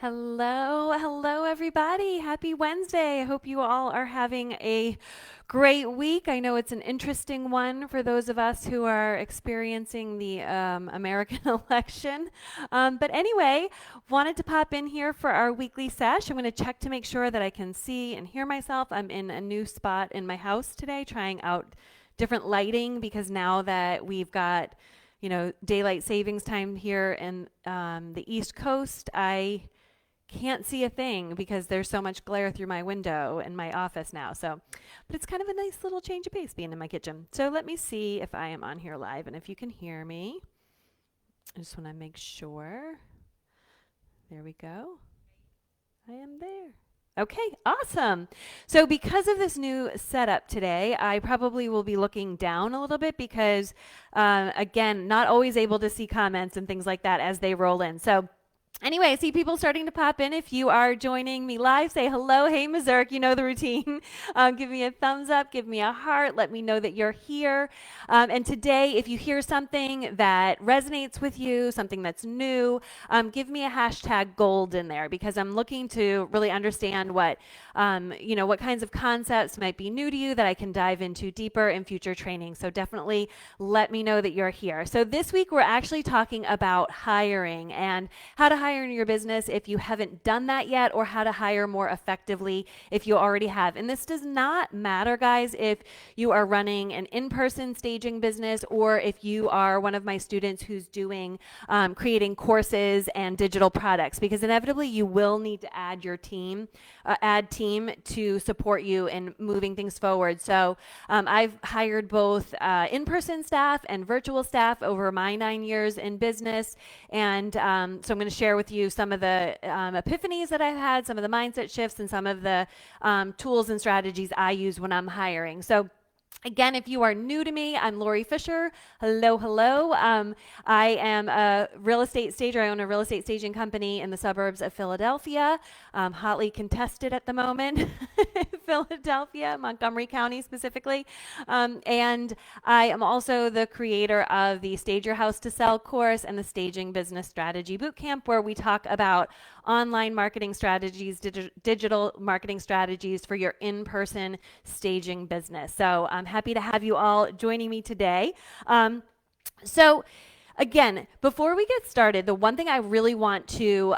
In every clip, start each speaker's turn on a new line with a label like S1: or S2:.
S1: Hello, everybody. Happy Wednesday. I hope you all are having a great week. I know it's an interesting one for those of us who are experiencing the American election. But anyway, wanted to pop in here for our weekly sesh. I'm going to check to make sure that I can see and hear myself. I'm in a new spot in my house today, trying out different lighting because now that we've got daylight savings time here in the East Coast, I can't see a thing because there's so much glare through my window in my office now. But it's kind of a nice little change of pace being in my kitchen. So let me see if I am on here live and if you can hear me. I just want to make sure. There we go. I am there. Okay, awesome. So because of this new setup today, I probably will be looking down a little bit because, again, not always able to see comments and things like that as they roll in. So anyway, I see people starting to pop in. If you are joining me live, say hello. Hey, Mazurk, you know the routine. Give me a thumbs up, give me a heart. Let me know that you're here. And today, if you hear something that resonates with you, something that's new, give me a hashtag gold in there because I'm looking to really understand what kinds of concepts might be new to you that I can dive into deeper in future training. So definitely let me know that you're here. So this week, we're actually talking about hiring and how to hire in your business if you haven't done that yet, or how to hire more effectively if you already have. And this does not matter, guys, if you are running an in-person staging business or if you are one of my students who's doing creating courses and digital products, because inevitably you will need to add your team, to support you in moving things forward. So I've hired both in-person staff and virtual staff over my 9 years in business, and so I'm going to share with you some of the epiphanies that I've had, some of the mindset shifts, and some of the tools and strategies I use when I'm hiring. So again, if you are new to me, I'm Lori Fisher. Hello. I am a real estate stager. I own a real estate staging company in the suburbs of Philadelphia, hotly contested at the moment, Philadelphia, Montgomery County specifically. And I am also the creator of the Stage Your House to Sell course and the Staging Business Strategy Bootcamp, where we talk about online marketing strategies, digital marketing strategies for your in-person staging business. So I'm happy to have you all joining me today. So again, before we get started, the one thing I really want to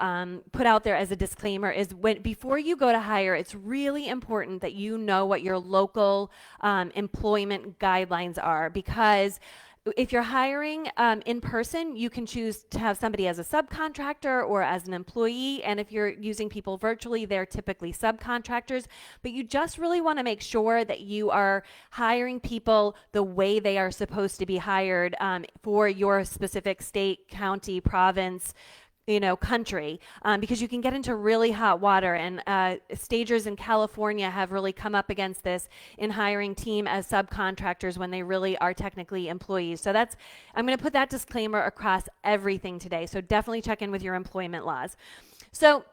S1: put out there as a disclaimer is before you go to hire, it's really important that you know what your local employment guidelines are, because if you're hiring in person, you can choose to have somebody as a subcontractor or as an employee. And if you're using people virtually, they're typically subcontractors. But you just really want to make sure that you are hiring people the way they are supposed to be hired for your specific state, county, province, country, because you can get into really hot water. And stagers in California have really come up against this in hiring team as subcontractors when they really are technically employees. So I'm going to put that disclaimer across everything today. So definitely check in with your employment laws. So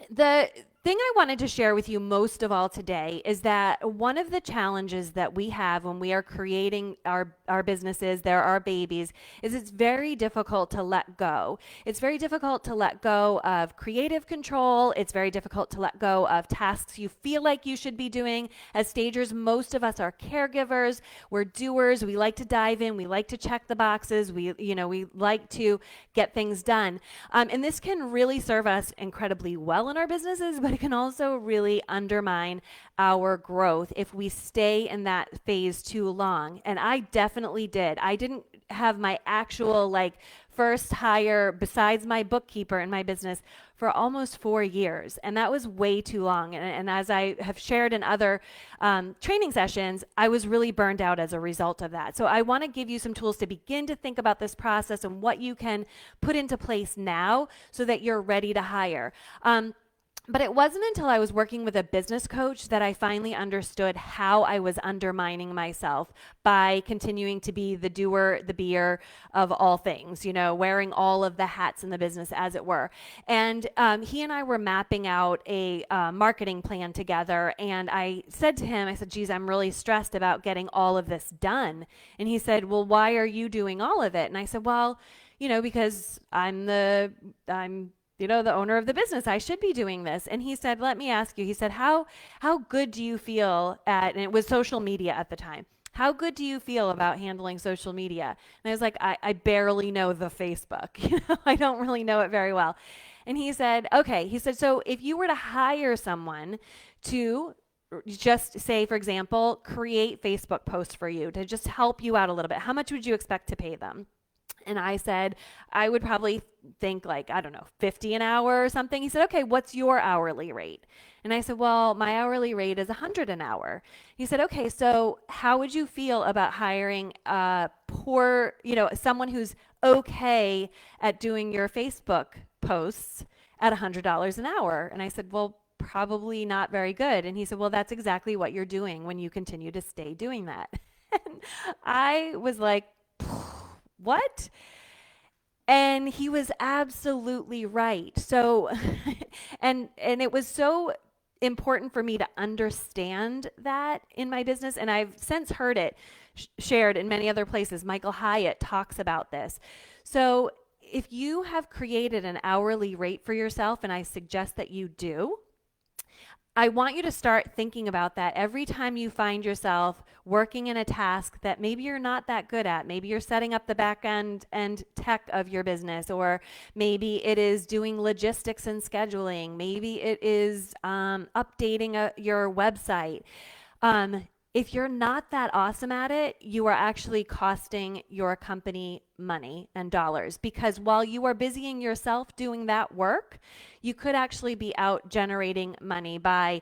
S1: the thing I wanted to share with you most of all today is that one of the challenges that we have when we are creating our businesses, they're our babies, is it's very difficult to let go. It's very difficult to let go of creative control. It's very difficult to let go of tasks you feel like you should be doing. As stagers, most of us are caregivers. We're doers. We like to dive in. We like to check the boxes. We like to get things done. And this can really serve us incredibly well in our businesses, but it can also really undermine our growth if we stay in that phase too long. And I definitely did. I didn't have my actual first hire besides my bookkeeper in my business for almost 4 years. And that was way too long. And as I have shared in other training sessions, I was really burned out as a result of that. So I want to give you some tools to begin to think about this process and what you can put into place now so that you're ready to hire. But it wasn't until I was working with a business coach that I finally understood how I was undermining myself by continuing to be the doer, the beer of all things, wearing all of the hats in the business, as it were. And he and I were mapping out a marketing plan together. And I said to him, geez, I'm really stressed about getting all of this done. And he said, well, why are you doing all of it? And I said, well, because I'm the owner of the business. I should be doing this. And he said, let me ask you. He said, how good do you feel at, and it was social media at the time. How good do you feel about handling social media? And I was like, I barely know the Facebook. I don't really know it very well. And he said, okay. He said, so if you were to hire someone to just say, for example, create Facebook posts for you to just help you out a little bit, how much would you expect to pay them? And I said, I would probably think like, I don't know, 50 an hour or something. He said, okay, what's your hourly rate? And I said, well, my hourly rate is 100 an hour. He said, okay, so how would you feel about hiring a poor, someone who's okay at doing your Facebook posts at $100 an hour? And I said, well, probably not very good. And he said, well, that's exactly what you're doing when you continue to stay doing that. And I was like, what? And he was absolutely right. So, and it was so important for me to understand that in my business. And I've since heard it shared in many other places. Michael Hyatt talks about this. So if you have created an hourly rate for yourself, and I suggest that you do, I want you to start thinking about that every time you find yourself working in a task that maybe you're not that good at. Maybe you're setting up the back end and tech of your business, or maybe it is doing logistics and scheduling. Maybe it is updating your website. If you're not that awesome at it, you are actually costing your company money and dollars, because while you are busying yourself doing that work, you could actually be out generating money by,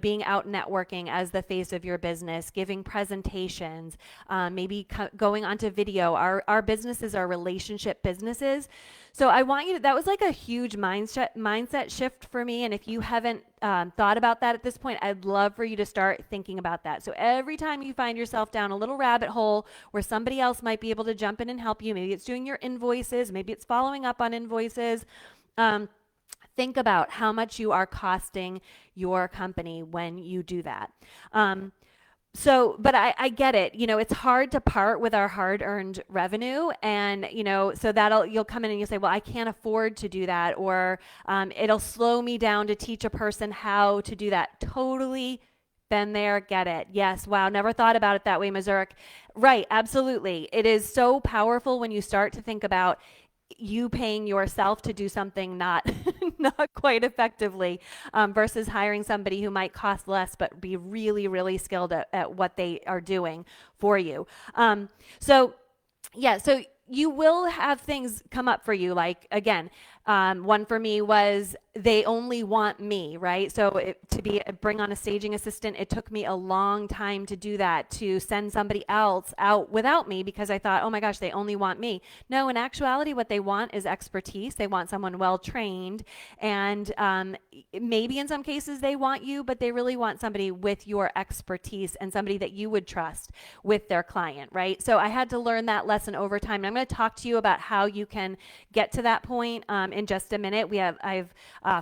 S1: being out networking as the face of your business, giving presentations, maybe going onto video. Our businesses are relationship businesses. So I want you to, that was like a huge mindset shift for me. And if you haven't thought about that at this point, I'd love for you to start thinking about that. So every time you find yourself down a little rabbit hole where somebody else might be able to jump in and help you, maybe it's doing your invoices, maybe it's following up on invoices, think about how much you are costing your company when you do that. But I get it. It's hard to part with our hard-earned revenue. And, so you'll come in and you'll say, well, I can't afford to do that. Or it'll slow me down to teach a person how to do that. Totally been there, get it. Yes, wow, never thought about it that way, Mazurk. Right, absolutely. It is so powerful when you start to think about you paying yourself to do something not not quite effectively, versus hiring somebody who might cost less but be really, really skilled at what they are doing for you. So you will have things come up for you. Like, again, one for me was they only want me, right? So bring on a staging assistant, it took me a long time to do that, to send somebody else out without me, because I thought, oh my gosh, they only want me. No, in actuality, what they want is expertise. They want someone well trained, and maybe in some cases they want you, but they really want somebody with your expertise and somebody that you would trust with their client, right? So I had to learn that lesson over time. And I'm going to talk to you about how you can get to that point in just a minute. I've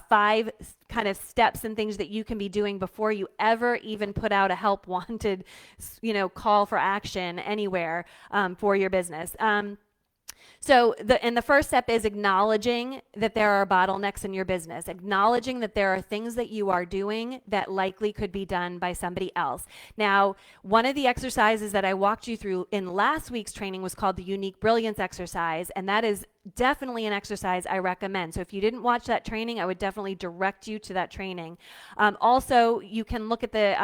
S1: 5 kind of steps and things that you can be doing before you ever even put out a help wanted, call for action anywhere for your business. So the first step is acknowledging that there are bottlenecks in your business, acknowledging that there are things that you are doing that likely could be done by somebody else. Now, one of the exercises that I walked you through in last week's training was called the Unique Brilliance exercise, and that is definitely an exercise I recommend. So if you didn't watch that training, I would definitely direct you to that training. Also, you can look at the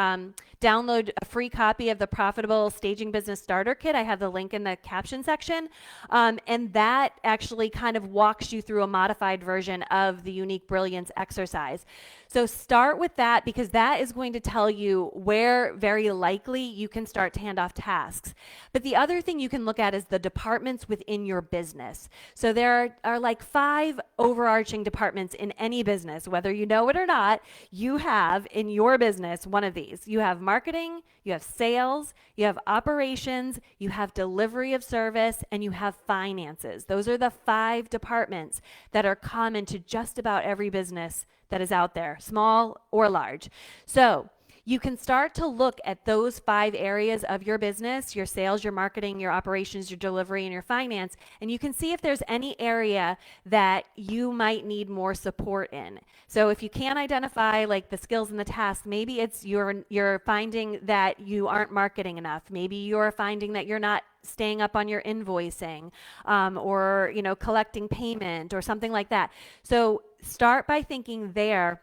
S1: download a free copy of the Profitable Staging Business Starter Kit. I have the link in the caption section. And that actually kind of walks you through a modified version of the Unique Brilliance exercise. So start with that, because that is going to tell you where very likely you can start to hand off tasks. But the other thing you can look at is the departments within your business. So there are like 5 overarching departments in any business. Whether you know it or not, you have in your business one of these. You have marketing, you have sales, you have operations, you have delivery of service, and you have finances. Those are the 5 departments that are common to just about every business that is out there, small or large. So you can start to look at those 5 areas of your business, your sales, your marketing, your operations, your delivery, and your finance, and you can see if there's any area that you might need more support in. So if you can't identify like the skills and the tasks, maybe it's you're finding that you aren't marketing enough. Maybe you're finding that you're not staying up on your invoicing, or collecting payment or something like that. So start by thinking there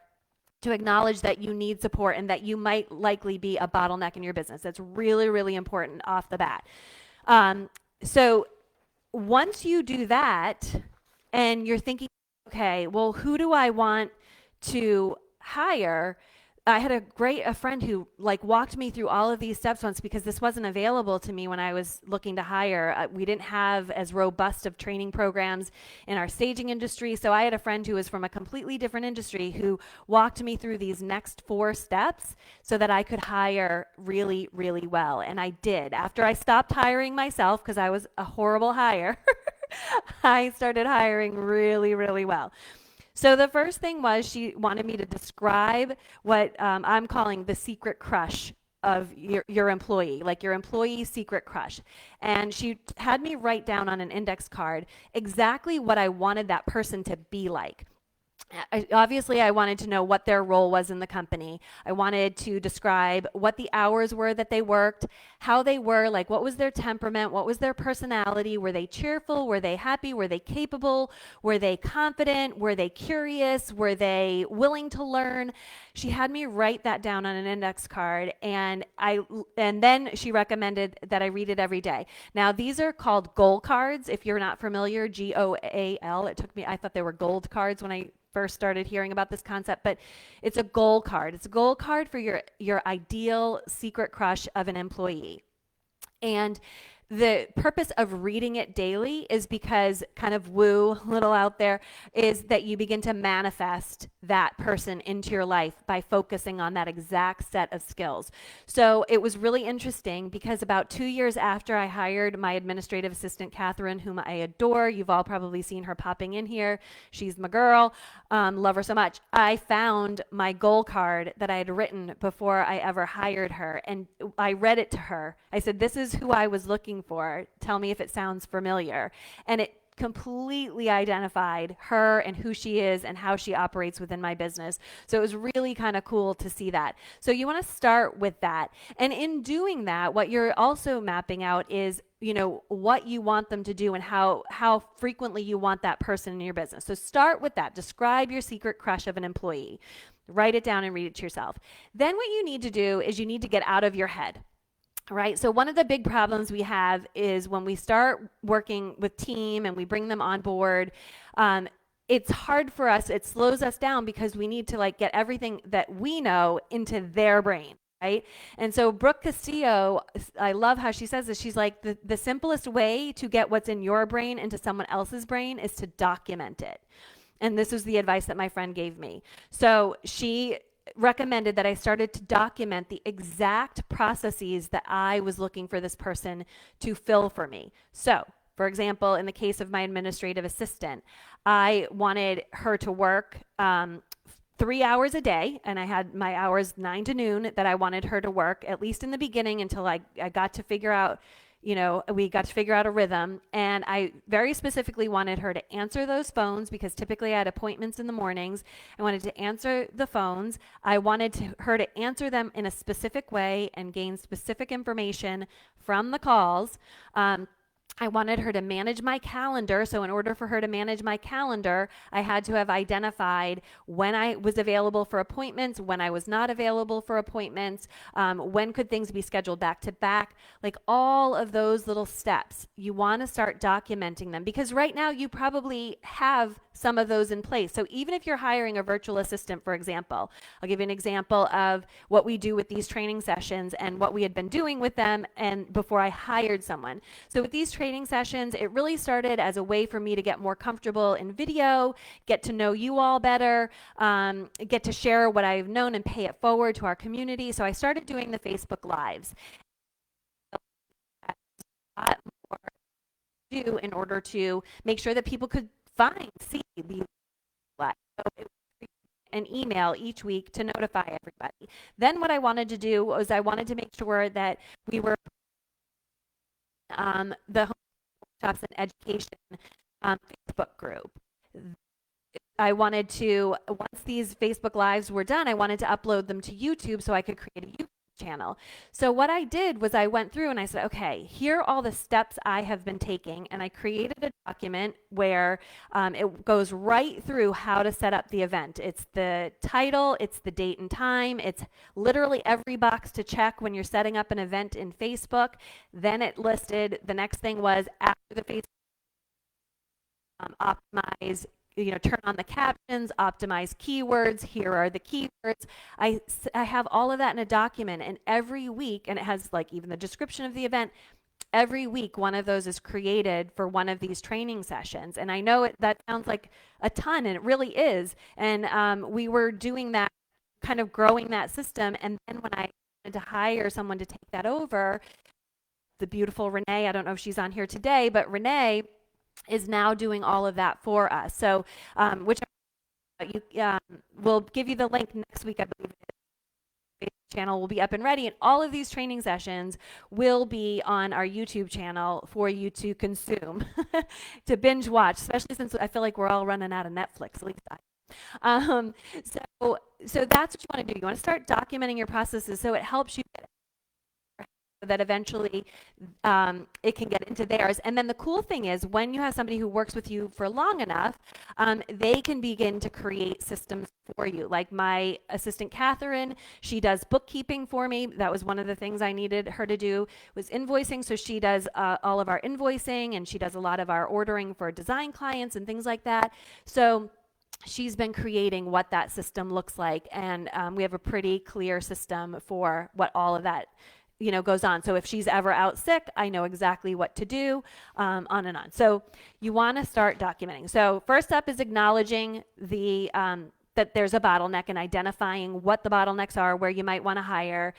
S1: to acknowledge that you need support and that you might likely be a bottleneck in your business. That's really, really important off the bat. So once you do that and you're thinking, okay, well, who do I want to hire? I had a friend who like walked me through all of these steps once because this wasn't available to me when I was looking to hire. We didn't have as robust of training programs in our staging industry. So I had a friend who was from a completely different industry who walked me through these next 4 steps so that I could hire really, really well. And I did. After I stopped hiring myself because I was a horrible hire, I started hiring really, really well. So the first thing was she wanted me to describe what I'm calling the secret crush of your employee, like your employee's secret crush. And she had me write down on an index card exactly what I wanted that person to be like. Obviously, I wanted to know what their role was in the company. I wanted to describe what the hours were that they worked, how they were, like what was their temperament, what was their personality, were they cheerful, were they happy, were they capable, were they confident, were they curious, were they willing to learn. She had me write that down on an index card, and then she recommended that I read it every day. Now, these are called goal cards. If you're not familiar, GOAL. It took me, I thought they were gold cards when I first started hearing about this concept, but it's a goal card. It's a goal card for your ideal secret crush of an employee. And the purpose of reading it daily is because, kind of woo, little out there, is that you begin to manifest that person into your life by focusing on that exact set of skills. So it was really interesting because about 2 years after I hired my administrative assistant, Catherine, whom I adore, you've all probably seen her popping in here. She's my girl. Love her so much. I found my goal card that I had written before I ever hired her, and I read it to her. I said, "This is who I was looking for. Tell me if it sounds familiar." And it completely identified her and who she is and how she operates within my business. So it was really kind of cool to see that. So you want to start with that. And in doing that, what you're also mapping out is what you want them to do and how frequently you want that person in your business. So start with that. Describe your secret crush of an employee. Write it down and read it to yourself. Then what you need to do is you need to get out of your head. Right. So one of the big problems we have is when we start working with team and we bring them on board, it's hard for us. It slows us down because we need to like get everything that we know into their brain. Right. And so Brooke Castillo, I love how she says this. She's like, the simplest way to get what's in your brain into someone else's brain is to document it. And this was the advice that my friend gave me. So she recommended that I started to document the exact processes that I was looking for this person to fill for me. So, for example, in the case of my administrative assistant, I wanted her to work 3 hours a day, and I had my hours 9 to noon that I wanted her to work, at least in the beginning until I got to figure out we got to figure out a rhythm. And I very specifically wanted her to answer those phones because typically I had appointments in the mornings. I wanted to answer the phones. I wanted her to answer them in a specific way and gain specific information from the calls. I wanted her to manage my calendar. So in order for her to manage my calendar, I had to have identified when I was available for appointments, when I was not available for appointments, when could things be scheduled back to back, like all of those little steps. You want to start documenting them because right now you probably have some of those in place. So even if you're hiring a virtual assistant, for example, I'll give you an example of what we do with these training sessions and what we had been doing with them and before I hired someone. So with these training sessions, it really started as a way for me to get more comfortable in video, get to know you all better, get to share what I've known and pay it forward to our community. So I started doing the Facebook Lives. Do in order to make sure that people could see these lives. So an email each week to notify everybody. Then what I wanted to do was I wanted to make sure that we were the home shops and education Facebook group. I wanted to, once these Facebook Lives were done, I wanted to upload them to YouTube so I could create a YouTube channel. So what I did was I went through and I said, okay, here are all the steps I have been taking. And I created a document where it goes right through how to set up the event. It's the title, it's the date and time, it's literally every box to check when you're setting up an event in Facebook. Then it listed, the next thing was after the Facebook optimize, turn on the captions, optimize keywords. Here are the keywords. I have all of that in a document, and every week, and it has like even the description of the event. Every week, one of those is created for one of these training sessions. And I know that sounds like a ton, and it really is. And we were doing that, kind of growing that system. And then when I wanted to hire someone to take that over, the beautiful Renee, I don't know if she's on here today, but Renee is now doing all of that for us. So, which we'll give you the link next week, I believe. The channel will be up and ready, and all of these training sessions will be on our YouTube channel for you to consume, to binge watch, especially since I feel like we're all running out of Netflix, at least I. So that's what you want to do. You want to start documenting your processes so it helps you get that eventually it can get into theirs. And then the cool thing is when you have somebody who works with you for long enough, they can begin to create systems for you. Like my assistant, Catherine, she does bookkeeping for me. That was one of the things I needed her to do was invoicing. So she does all of our invoicing, and she does a lot of our ordering for design clients and things like that. So she's been creating what that system looks like. And we have a pretty clear system for what all of that goes on. So if she's ever out sick, I know exactly what to do, on and on. So you want to start documenting. So first up is acknowledging the that there's a bottleneck and identifying what the bottlenecks are, where you might want to hire.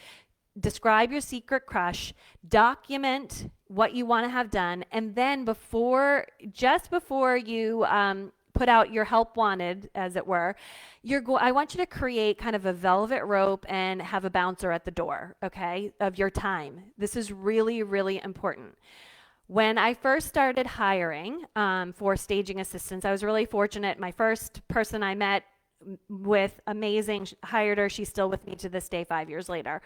S1: Describe your secret crush, document what you want to have done, and then just before you put out your help wanted, as it were, I want you to create kind of a velvet rope and have a bouncer at the door, okay, of your time. This is really, really important. When I first started hiring for staging assistants, I was really fortunate. My first person I met with, amazing, hired her. She's still with me to this day, 5 years later.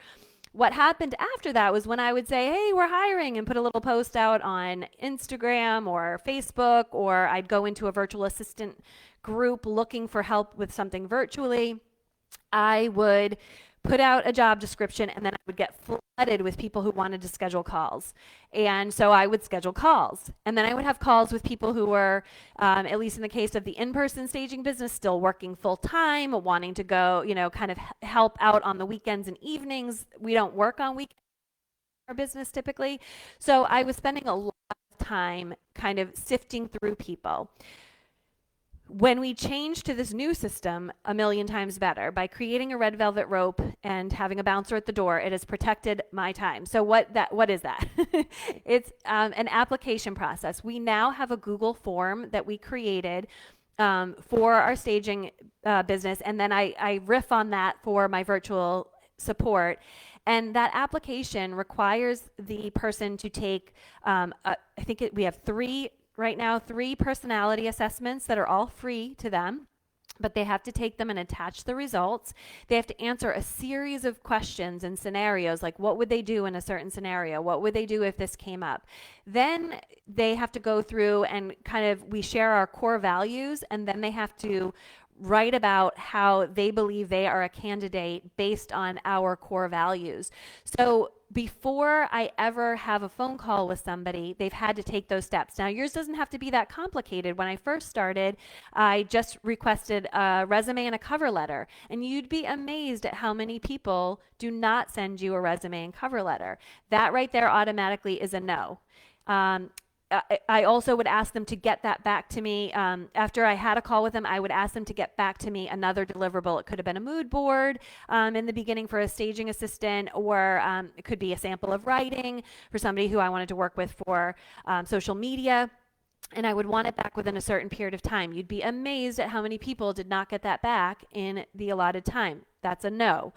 S1: What happened after that was when I would say, hey, we're hiring, and put a little post out on Instagram or Facebook, or I'd go into a virtual assistant group looking for help with something virtually. I would put out a job description, and then I would get flooded with people who wanted to schedule calls. And so I would schedule calls. And then I would have calls with people who were, at least in the case of the in-person staging business, still working full time, wanting to go, kind of help out on the weekends and evenings. We don't work on weekends in our business typically. So I was spending a lot of time kind of sifting through people. When we changed to this new system, a million times better, by creating a red velvet rope and having a bouncer at the door, it has protected my time. So what is that? It's an application process. We now have a Google form that we created for our staging business, and then I riff on that for my virtual support. And that application requires the person to take, we have right now, 3 personality assessments that are all free to them, but they have to take them and attach the results. They have to answer a series of questions and scenarios, like what would they do in a certain scenario? What would they do if this came up? Then they have to go through and we share our core values, and then they have to write about how they believe they are a candidate based on our core values. So before I ever have a phone call with somebody, they've had to take those steps. Now, yours doesn't have to be that complicated. When I first started, I just requested a resume and a cover letter, and you'd be amazed at how many people do not send you a resume and cover letter. That right there automatically is a no. I also would ask them to get that back to me. After I had a call with them, I would ask them to get back to me another deliverable. It could have been a mood board in the beginning for a staging assistant, or it could be a sample of writing for somebody who I wanted to work with for social media. and I would want it back within a certain period of time. You'd be amazed at how many people did not get that back in the allotted time. That's a no.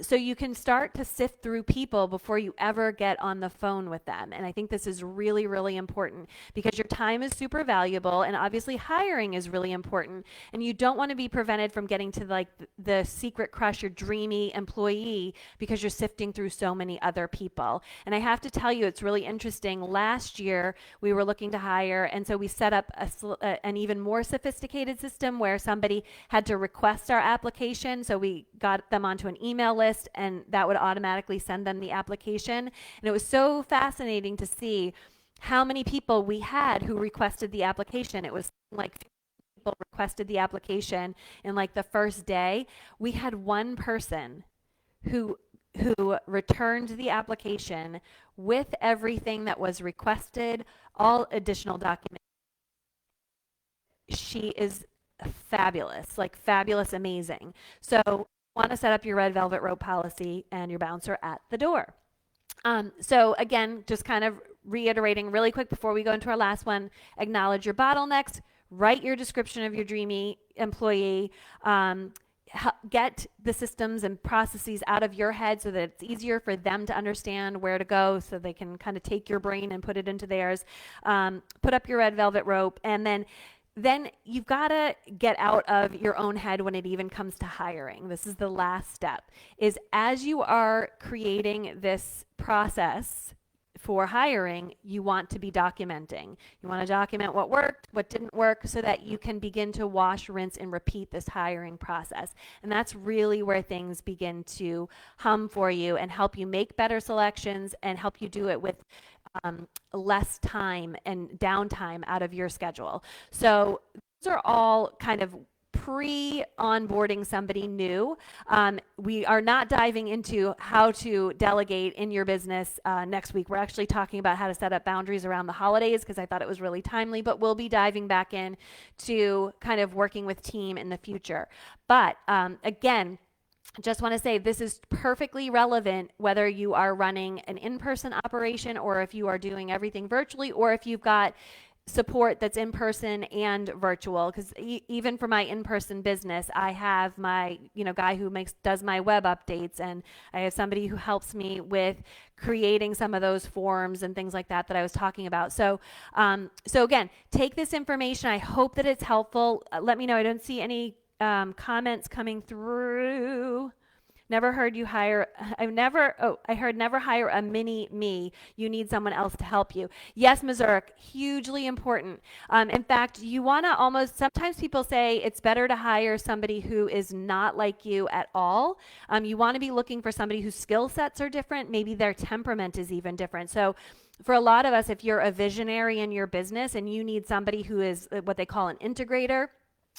S1: So you can start to sift through people before you ever get on the phone with them. And I think this is really, really important because your time is super valuable, and obviously hiring is really important. And you don't want to be prevented from getting to like the secret crush, your dreamy employee, because you're sifting through so many other people. And I have to tell you, it's really interesting. Last year, we were looking to hire, and so we set up an even more sophisticated system where somebody had to request our application. So we got them onto an email list, and that would automatically send them the application. And it was so fascinating to see how many people we had who requested the application. It was like 50 people requested the application in like the first day. We had one person who returned the application with everything that was requested, all additional documents. She is fabulous, like fabulous, amazing. So want to set up your red velvet rope policy and your bouncer at the door. So again, just kind of reiterating really quick before we go into our last one, acknowledge your bottlenecks, write your description of your dreamy employee, get the systems and processes out of your head so that it's easier for them to understand where to go so they can kind of take your brain and put it into theirs. Put up your red velvet rope, and then you've got to get out of your own head when it even comes to hiring. This is the last step, is as you are creating this process for hiring, you want to be documenting. You want to document what worked, what didn't work, so that you can begin to wash, rinse, and repeat this hiring process. And that's really where things begin to hum for you and help you make better selections and help you do it with less time and downtime out of your schedule. So those are all kind of pre-onboarding somebody new. We are not diving into how to delegate in your business next week. We're actually talking about how to set up boundaries around the holidays because I thought it was really timely, but we'll be diving back in to kind of working with team in the future. But again, just want to say this is perfectly relevant whether you are running an in-person operation or if you are doing everything virtually or if you've got support that's in person and virtual, because even for my in-person business, I have my guy who does my web updates, and I have somebody who helps me with creating some of those forms and things like that I was talking about. So again, take this information. I hope that it's helpful. Let me know. I don't see any comments coming through. Never heard you hire. I heard never hire a mini me. You need someone else to help you. Yes, Missouri, hugely important. In fact, you want to sometimes people say it's better to hire somebody who is not like you at all. You want to be looking for somebody whose skill sets are different. Maybe their temperament is even different. So for a lot of us, if you're a visionary in your business and you need somebody who is what they call an integrator,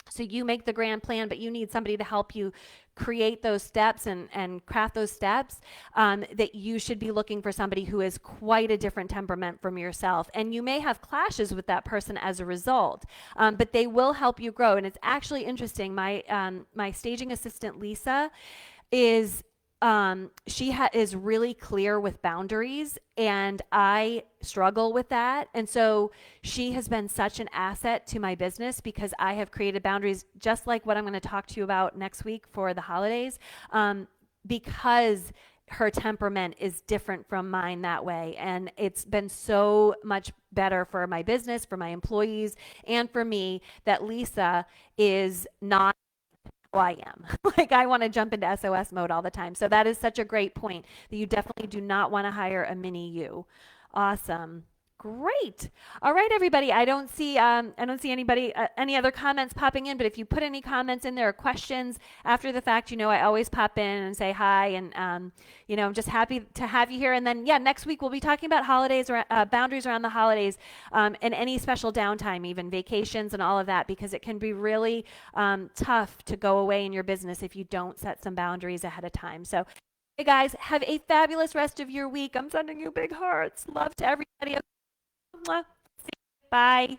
S1: so you make the grand plan, but you need somebody to help you create those steps and craft those steps, that you should be looking for somebody who is quite a different temperament from yourself. And you may have clashes with that person as a result, but they will help you grow. And it's actually interesting. My staging assistant, Lisa, is is really clear with boundaries, and I struggle with that. And so she has been such an asset to my business because I have created boundaries, just like what I'm going to talk to you about next week for the holidays, because her temperament is different from mine that way. And it's been so much better for my business, for my employees, and for me that Lisa is not I am. Like, I want to jump into SOS mode all the time. So that is such a great point that you definitely do not want to hire a mini you. Awesome. Great. All right, everybody. I don't see anybody, any other comments popping in, but if you put any comments in there or questions after the fact, I always pop in and say hi, and I'm just happy to have you here. And then, next week we'll be talking about holidays, or boundaries around the holidays, and any special downtime, even vacations and all of that, because it can be really tough to go away in your business if you don't set some boundaries ahead of time. So, hey guys, have a fabulous rest of your week. I'm sending you big hearts. Love to everybody. Bye.